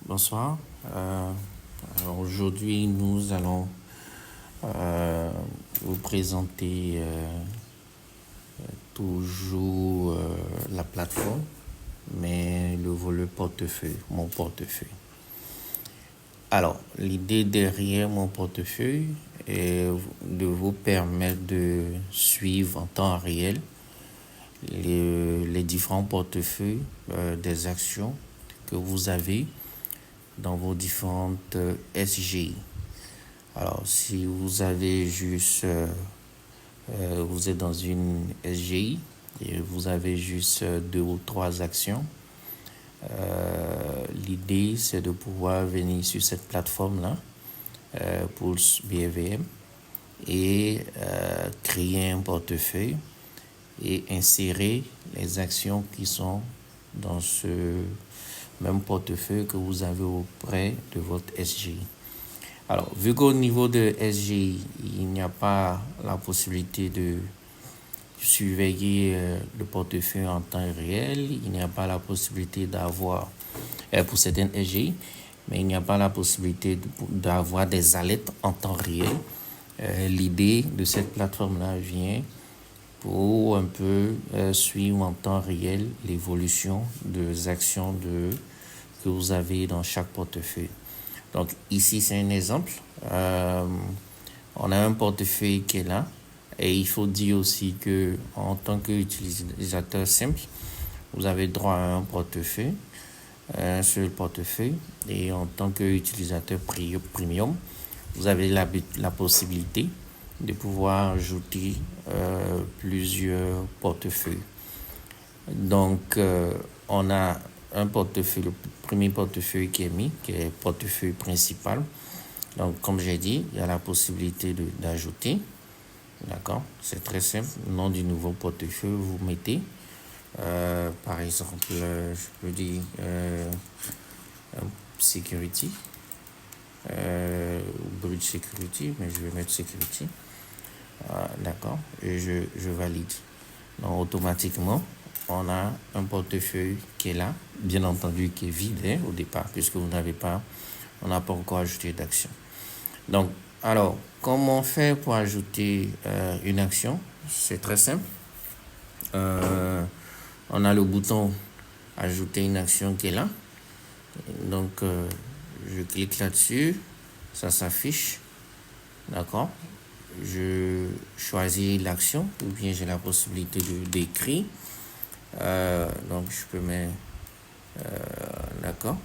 Bonsoir. Alors aujourd'hui, nous allons vous présenter toujours la plateforme, mais le volet portefeuille, mon portefeuille. Alors, l'idée derrière mon portefeuille est de vous permettre de suivre en temps réel les différents portefeuilles des actions que vous avez dans vos différentes SGI. Alors, si vous avez juste, vous êtes dans une SGI et vous avez juste deux ou trois actions, l'idée c'est de pouvoir venir sur cette plateforme-là, Pulse BVM, et créer un portefeuille et insérer les actions qui sont dans ce même portefeuille que vous avez auprès de votre SGI. Alors, vu qu'au niveau de SGI, il n'y a pas la possibilité de surveiller le portefeuille en temps réel, il n'y a pas la possibilité d'avoir, pour certaines SGI, mais il n'y a pas la possibilité d'avoir des alertes en temps réel. L'idée de cette plateforme-là vient pour un peu suivre en temps réel l'évolution des actions que vous avez dans chaque portefeuille. Donc ici, c'est un exemple. On a un portefeuille qui est là. Et il faut dire aussi que en tant qu'utilisateur simple, vous avez droit à un portefeuille, un seul portefeuille. Et en tant qu'utilisateur premium, vous avez la possibilité de pouvoir ajouter plusieurs portefeuilles. Donc, on a un portefeuille, le premier portefeuille qui est mis, qui est le portefeuille principal. Donc, comme j'ai dit, il y a la possibilité d'ajouter. D'accord? C'est très simple. Le nom du nouveau portefeuille, vous mettez, par exemple, je peux dire security, bridge security, mais je vais mettre security. D'accord? Et je valide. Donc, automatiquement, on a un portefeuille qui est là, bien entendu qui est vide au départ, puisque on n'a pas encore ajouté d'action. Donc, alors, comment on fait pour ajouter une action? C'est très simple. On a le bouton ajouter une action qui est là. Donc, je clique là-dessus, ça s'affiche. D'accord? Je choisis l'action ou bien j'ai la possibilité d'écrire. Donc, je peux mettre, d'accord,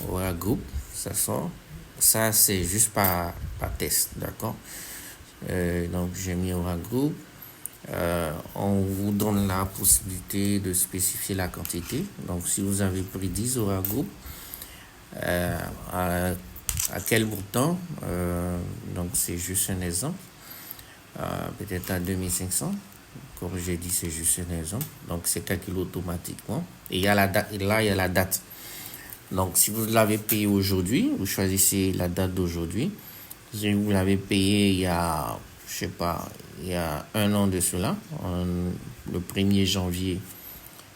Aura Group, ça sort. Ça, c'est juste par test, d'accord. Donc, j'ai mis Aura Group. On vous donne la possibilité de spécifier la quantité. Donc, si vous avez pris 10 Aura Group, à quel montant, donc c'est juste un exemple, peut-être à 2500. Comme j'ai dit, c'est juste un exemple. Donc, c'est calculé automatiquement. Et il y a la date. Et là, il y a la date. Donc, si vous l'avez payé aujourd'hui, vous choisissez la date d'aujourd'hui. Si vous l'avez payé il y a, je sais pas, il y a un an de cela, le 1er janvier,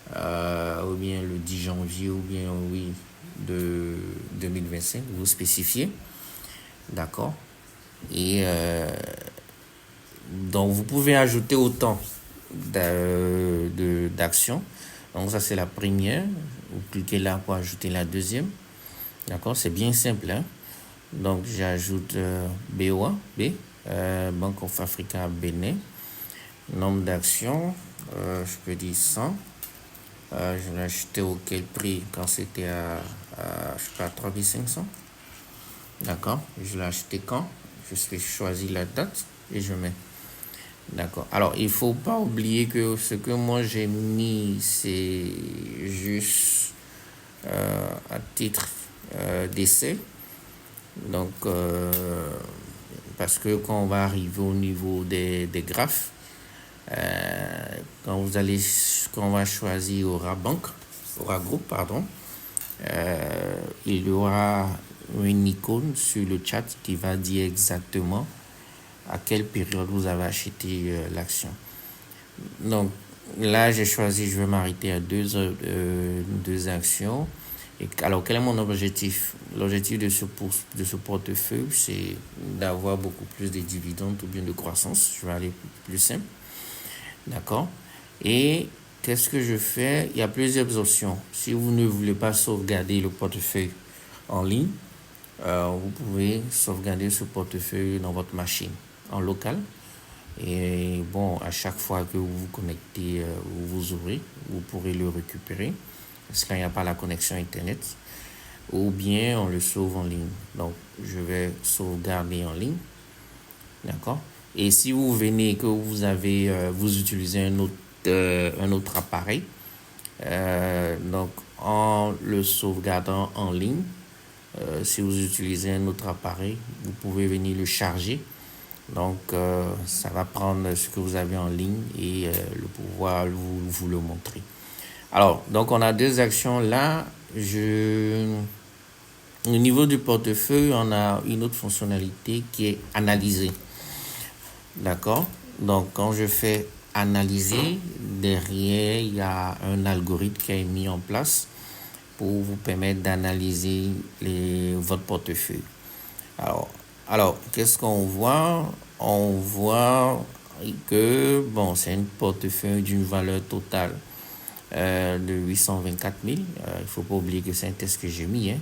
ou bien le 10 janvier, ou bien, oui, de 2025, vous spécifiez. D'accord? Et donc, vous pouvez ajouter autant d'actions. Donc, ça, c'est la première. Vous cliquez là pour ajouter la deuxième. D'accord? C'est bien simple. Hein? Donc, j'ajoute BOA, Bank of Africa Bénin. Nombre d'actions, je peux dire 100. Je l'ai acheté auquel prix quand c'était à je sais pas, 3500. D'accord? Je l'ai acheté quand? Je choisis la date et je mets. D'accord. Alors, il ne faut pas oublier que ce que moi j'ai mis, c'est juste à titre d'essai. Donc, parce que quand on va arriver au niveau des graphes, quand on va choisir Aura Group, pardon, il y aura une icône sur le chat qui va dire exactement à quelle période vous avez acheté l'action. Donc là, j'ai choisi, je vais m'arrêter à deux actions. Alors, quel est mon objectif? L'objectif de ce portefeuille, c'est d'avoir beaucoup plus de dividendes ou bien de croissance. Je vais aller plus simple. D'accord? Et qu'est-ce que je fais? Il y a plusieurs options. Si vous ne voulez pas sauvegarder le portefeuille en ligne, vous pouvez sauvegarder ce portefeuille dans votre machine en local. Et bon, à chaque fois que vous vous connectez, vous ouvrez, vous pourrez le récupérer parce qu'il n'y a pas la connexion Internet. Ou bien on le sauve en ligne. Donc, je vais sauvegarder en ligne. D'accord? Et si vous venez et que vous utilisez un autre appareil, donc en le sauvegardant en ligne, si vous utilisez un autre appareil, vous pouvez venir le charger. Donc, ça va prendre ce que vous avez en ligne et le pouvoir vous le montrer. Alors, donc on a deux actions là. Au niveau du portefeuille, on a une autre fonctionnalité qui est analyser. D'accord? Donc, quand je fais analyser, derrière, il y a un algorithme qui est mis en place pour vous permettre d'analyser votre portefeuille. Alors, qu'est-ce qu'on voit? On voit que, bon, c'est un portefeuille d'une valeur totale de 824 000. Il ne faut pas oublier que c'est un test que j'ai mis. Hein.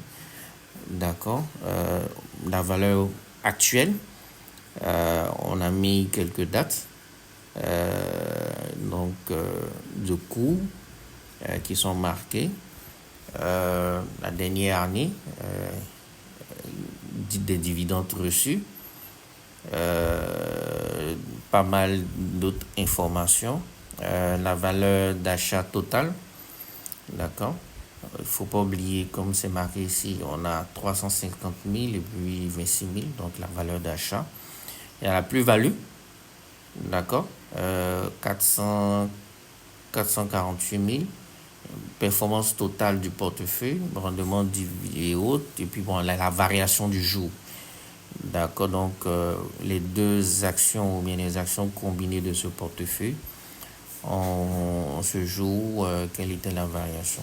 D'accord. La valeur actuelle, on a mis quelques dates de coûts qui sont marqués. La dernière année, des dividendes reçus, pas mal d'autres informations, la valeur d'achat totale, d'accord. Il ne faut pas oublier, comme c'est marqué ici, on a 350 000 et puis 26 000, donc la valeur d'achat. Il y a la plus-value, d'accord, 448 000, performance totale du portefeuille, rendement et autres, et puis bon, la variation du jour. D'accord, donc les deux actions ou bien les actions combinées de ce portefeuille, on se joue quelle était la variation.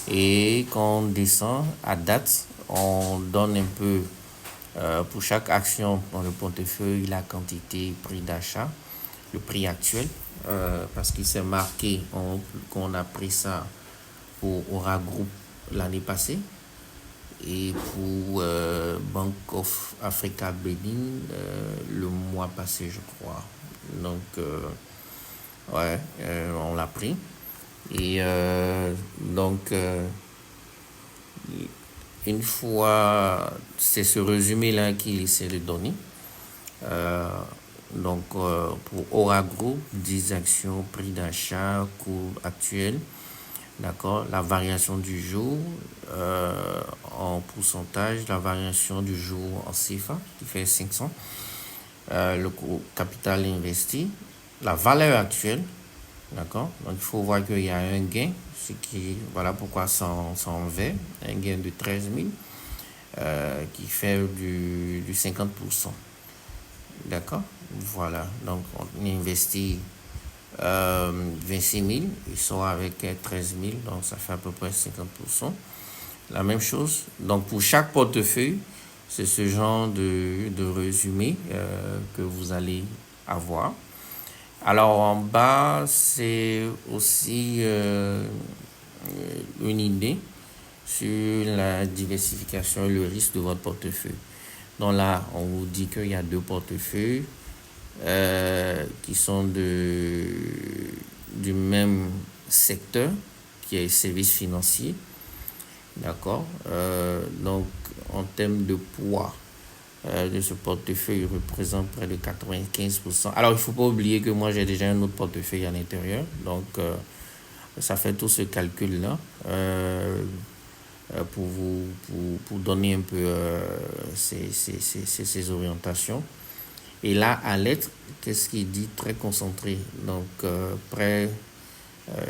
Et quand on descend à date, on donne un peu pour chaque action dans le portefeuille la quantité, prix d'achat, le prix actuel, parce qu'il s'est marqué qu'on a pris ça pour Aura Group l'année passée et pour Bank of Africa Benin le mois passé, je crois. Donc, on l'a pris. Et donc, une fois, c'est ce résumé-là qu'il essaie de donner. Pour Aura Group, 10 actions, prix d'achat, coût actuel, d'accord, la variation du jour en pourcentage, la variation du jour en CFA qui fait 500, le capital investi, la valeur actuelle, d'accord. Donc il faut voir qu'il y a un gain, voilà pourquoi c'est en vert, un gain de 13 000 qui fait du 50%. D'accord, voilà, donc on investit 26 000, il sort avec 13 000, donc ça fait à peu près 50%. La même chose, donc pour chaque portefeuille, c'est ce genre de résumé que vous allez avoir. Alors en bas, c'est aussi une idée sur la diversification et le risque de votre portefeuille. Donc là, on vous dit qu'il y a deux portefeuilles qui sont du même secteur, qui est services financiers. D'accord. Donc, en termes de poids de ce portefeuille, il représente près de 95%. Alors, il ne faut pas oublier que moi, j'ai déjà un autre portefeuille à l'intérieur. Donc, ça fait tout ce calcul-là pour donner un peu ces orientations. Et là, à lettre, qu'est-ce qu'il dit? Très concentré. Donc, près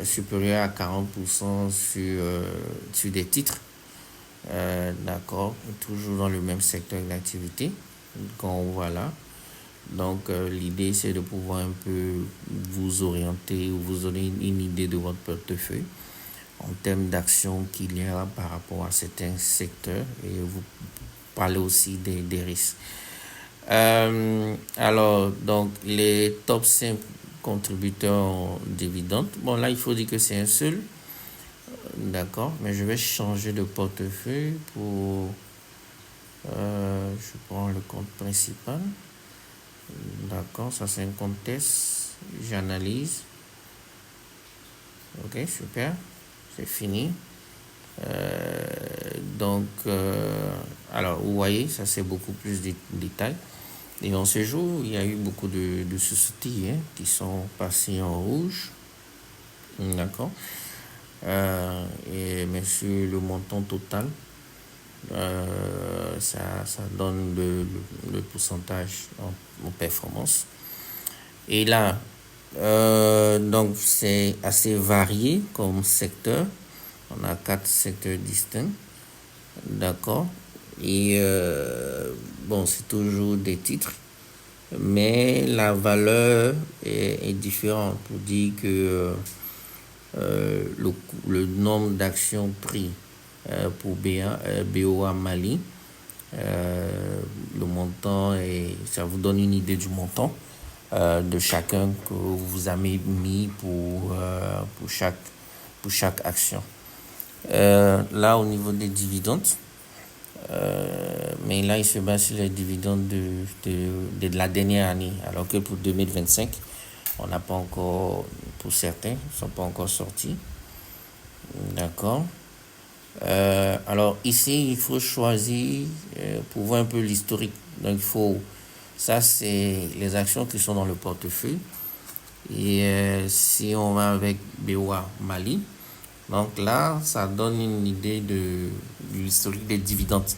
supérieur à 40% sur des titres. D'accord. Toujours dans le même secteur d'activité. Qu'on voit là. Donc, l'idée, c'est de pouvoir un peu vous orienter ou vous donner une idée de votre portefeuille. en termes d'action qu'il y a par rapport à certains secteurs et vous parlez aussi des risques. Alors, donc, les top 5 contributeurs dividendes. Bon, là, il faut dire que c'est un seul. D'accord, mais je vais changer de portefeuille pour... je prends le compte principal. D'accord, ça c'est un compte test. J'analyse. Ok, super. C'est fini. Donc, alors, vous voyez, ça c'est beaucoup plus de détails. Et en ce jour, il y a eu beaucoup de sociétés qui sont passées en rouge. D'accord. Mais sur le montant total, ça donne le pourcentage en performance. Et là, donc c'est assez varié comme secteur. On a 4 secteurs distincts. D'accord. Et bon, c'est toujours des titres, mais la valeur est différente pour dire que le nombre d'actions pris pour BOA Mali, le montant, ça vous donne une idée du montant de chacun que vous avez mis pour chaque action. Là, au niveau des dividendes, mais là, il se base sur les dividendes de la dernière année, alors que pour 2025, on n'a pas encore, pour certains, ils ne sont pas encore sortis. D'accord. Alors ici, il faut choisir pour voir un peu l'historique. Donc, ça, c'est les actions qui sont dans le portefeuille. Et si on va avec BOA Mali, donc là, ça donne une idée de l'historique des dividendes.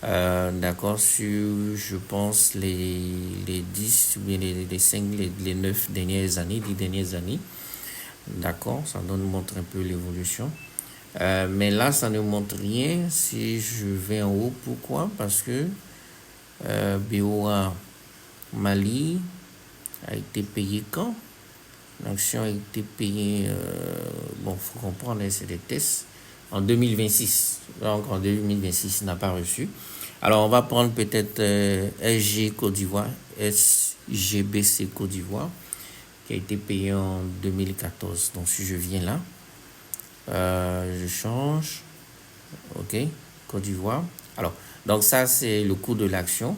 D'accord, sur, je pense, les 10 ou bien les 5, les 9 dernières années, 10 dernières années. D'accord, ça montre un peu l'évolution. Mais là, ça ne montre rien si je vais en haut. Pourquoi? Parce que BOA Mali a été payé quand? L'action a été payée, bon, il faut comprendre, c'est des tests, en 2026. Donc, en 2026, il n'a pas reçu. Alors, on va prendre peut-être SG Côte d'Ivoire, SGBC Côte d'Ivoire, qui a été payé en 2014. Donc, si je viens là, je change. OK, Côte d'Ivoire. Alors, donc ça, c'est le coût de l'action.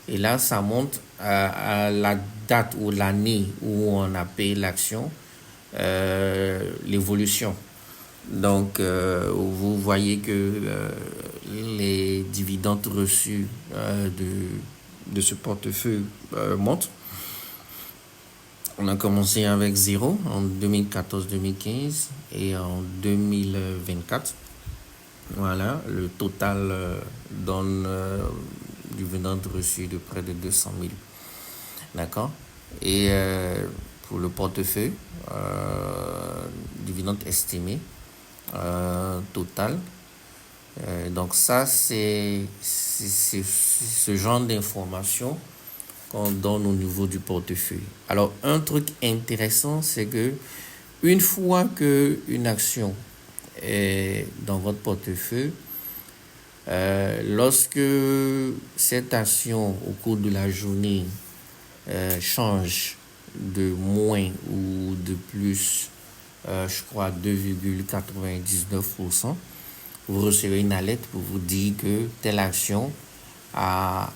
Et là, ça montre à la date ou l'année où on a payé l'action, l'évolution. Donc, vous voyez que les dividendes reçus de ce portefeuille montent. On a commencé avec 0 en 2014-2015 et en 2024. Voilà, le total donne dividendes reçus de près de 200 000. D'accord. Et pour le portefeuille, dividendes estimés total. Donc ça, c'est ce genre d'informations qu'on donne au niveau du portefeuille. Alors, un truc intéressant, c'est que une fois qu'une action est dans votre portefeuille, lorsque cette action au cours de la journée change de moins ou de plus, je crois 2,99%, vous recevez une alerte pour vous dire que telle action a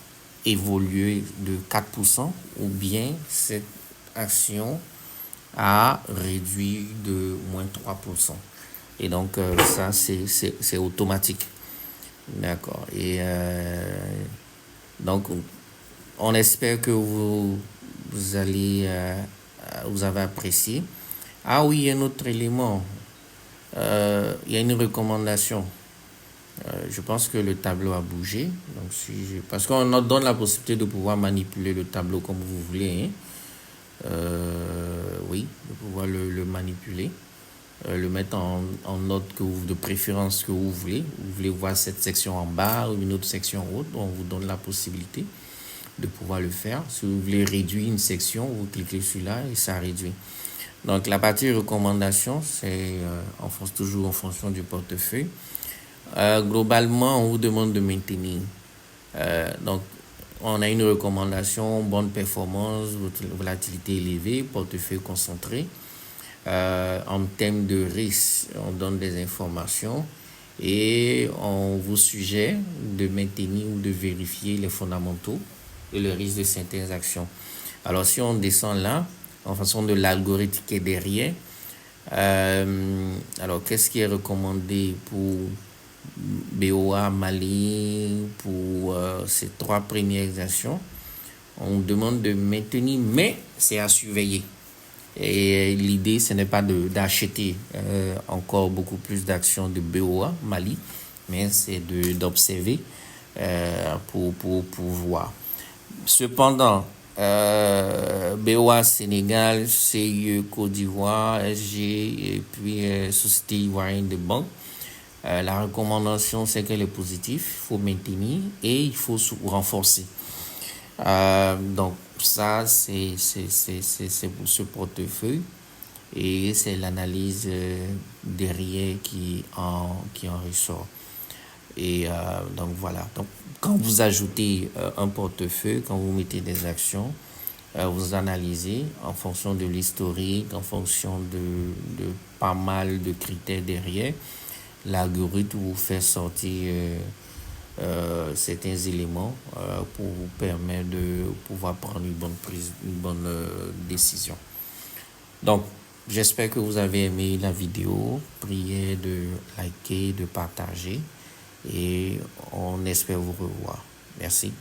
évolué de 4% ou bien cette action a réduit de moins 3%. Et donc, ça, c'est automatique. D'accord. Et donc, on espère que vous avez apprécié. Ah oui, un autre élément. Il y a une recommandation. Je pense que le tableau a bougé. Donc, parce qu'on nous donne la possibilité de pouvoir manipuler le tableau comme vous voulez. Hein. Oui, de pouvoir le manipuler. Le mettre en note de préférence que vous voulez. Vous voulez voir cette section en bas ou une autre section en haut. On vous donne la possibilité de pouvoir le faire. Si vous voulez réduire une section, vous cliquez sur là et ça réduit. Donc, la partie recommandation, c'est toujours en fonction du portefeuille. Globalement, on vous demande de maintenir. Donc, on a une recommandation, bonne performance, volatilité élevée, portefeuille concentré. En termes de risque, on donne des informations et on vous suggère de maintenir ou de vérifier les fondamentaux et le risque de certaines actions. Alors, si on descend là, en fonction de l'algorithme qui est derrière, alors qu'est-ce qui est recommandé pour BOA, Mali, pour ces 3 premières actions? On demande de maintenir, mais c'est à surveiller. Et l'idée, ce n'est pas d'acheter encore beaucoup plus d'actions de BOA, Mali, mais c'est d'observer pour voir. Cependant, BOA Sénégal, CIE Côte d'Ivoire, SG et puis Société Ivoirienne de Banque, la recommandation, c'est qu'elle est positive, il faut maintenir et il faut renforcer. Donc, ça, c'est pour ce portefeuille et c'est l'analyse derrière qui en ressort. Et donc, voilà. Donc, quand vous ajoutez un portefeuille, quand vous mettez des actions, vous analysez en fonction de l'historique, en fonction de pas mal de critères derrière. L'algorithme vous fait sortir certains éléments pour vous permettre de pouvoir prendre une bonne décision. Donc, j'espère que vous avez aimé la vidéo. Priez de liker, de partager et on espère vous revoir. Merci.